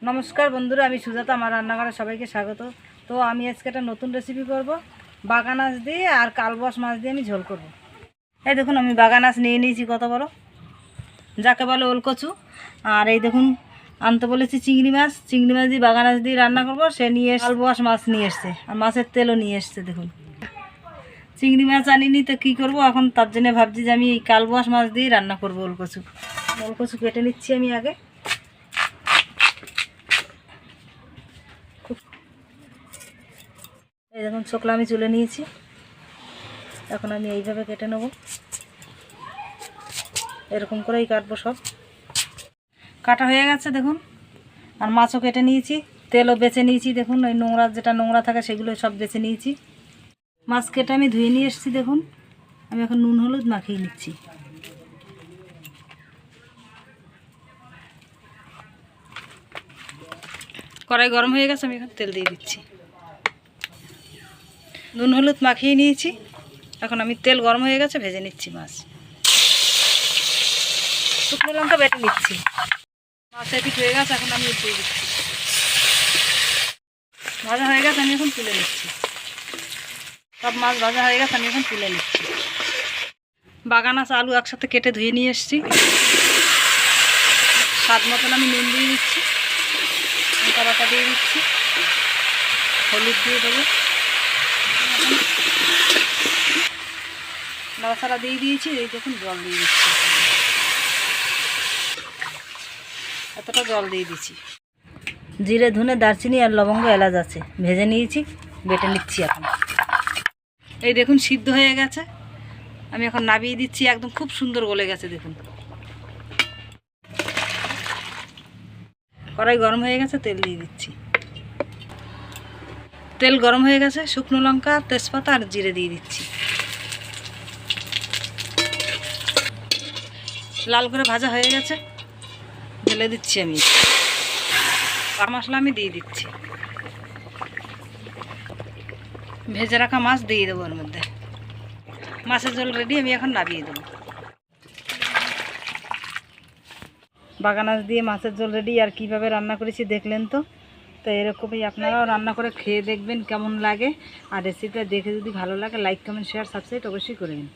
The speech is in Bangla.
নমস্কার বন্ধুরা, আমি সুজাতা। আমার রান্নাঘরে সবাইকে স্বাগত। তো আমি আজকে একটা নতুন রেসিপি করব। বাগা মাছ দিয়ে আর কালবাস মাছ দিয়ে আমি ঝোল করব। এই দেখুন, আমি বাগা মাছ নিয়ে নিয়েছি কত বড়, যাকে বলে ওলকচু। আর এই দেখুন, আনতে বলেছি চিংড়ি মাছ দিয়ে বাগা মাছ দিয়ে রান্না করব। সে নিয়ে কালবাস মাছ নিয়ে এসছে, আর মাছের তেলও নিয়ে এসছে। দেখুন, চিংড়ি মাছ আনিনি তো কী করবো এখন, তার জন্য ভাবছি যে আমি এই কালবাস মাছ দিয়েই রান্না করব ওলকচু কেটে নিচ্ছি আমি আগে। এই দেখুন, ছোকলা আমি তুলে নিয়েছি। এখন আমি এইভাবে কেটে নেব, এরকম করেই কাটবো। সব কাটা হয়ে গেছে দেখুন। আর মাছও কেটে নিয়েছি, তেলও বেছে নিয়েছি। দেখুন, ওই নোংরা যেটা নোংরা থাকে সেগুলো সব বেছে নিয়েছি। মাছ কেটে আমি ধুয়ে নিয়ে এসেছি। দেখুন, আমি এখন নুন হলুদ মাখিয়ে নিচ্ছি। কড়াই গরম হয়ে গেছে, আমি এখন তেল দিয়ে দিচ্ছি। নুন হলুদ মাখিয়ে নিয়েছি। এখন আমি তেল গরম হয়ে গেছে, ভেজে নিচ্ছি মাছ। শুকনো লঙ্কা বেটে নিচ্ছি। মাছ এপিট হয়ে গেছে, এখন আমি উঠিয়ে দিচ্ছি। ভাজা হয়ে গেছে, আমি এখন তুলে নিচ্ছি। সব মাছ ভাজা হয়ে গেছে, আমি এখন তুলে নিচ্ছি। বাগা মাছ আলু একসাথে কেটে ধুয়ে নিয়ে এসেছি। স্বাদ মতন আমি নুন দিয়ে দিচ্ছি, লঙ্কা বাটা দিয়ে দিচ্ছি, হলুদ দিয়ে দেবো, মশলা দিয়ে দিয়েছি। এই দেখুন, জল দিয়ে দিচ্ছি। এতটা জল দিয়ে দিচ্ছি। জিরে, ধনে, দারচিনি আর লবঙ্গ, এলাচ আছে, ভেজে নিয়েছি, বেটে নিচ্ছি এখন। এই দেখুন, সিদ্ধ হয়ে গেছে। আমি এখন নামিয়ে দিচ্ছি। একদম খুব সুন্দর গলে গেছে। দেখুন, কড়াই গরম হয়ে গেছে, তেল দিয়ে দিচ্ছি। তেল গরম হয়ে গেছে, শুকনো লঙ্কা, তেজপাতা আর জিরে দিয়ে দিচ্ছি। লাল করে ভাজা হয়ে গেছে, ঢেলে দিচ্ছি আমি। আর মশলা আমি দিয়ে দিচ্ছি। ভেজে রাখা মাছ দিয়ে দেবো ওর মধ্যে। মাছের ঝোল রেডি, আমি এখন নামিয়ে দেবো। বাগা মাছ দিয়ে মাছের ঝোল রেডি। আর কিভাবে রান্না করেছি দেখলেন তো। তো এরকমই আপনারাও রান্না করে খেয়ে দেখবেন কেমন লাগে। আর রেসিপিটা দেখে যদি ভালো লাগে, লাইক, কমেন্ট, শেয়ার, সাবস্ক্রাইব অবশ্যই করবেন।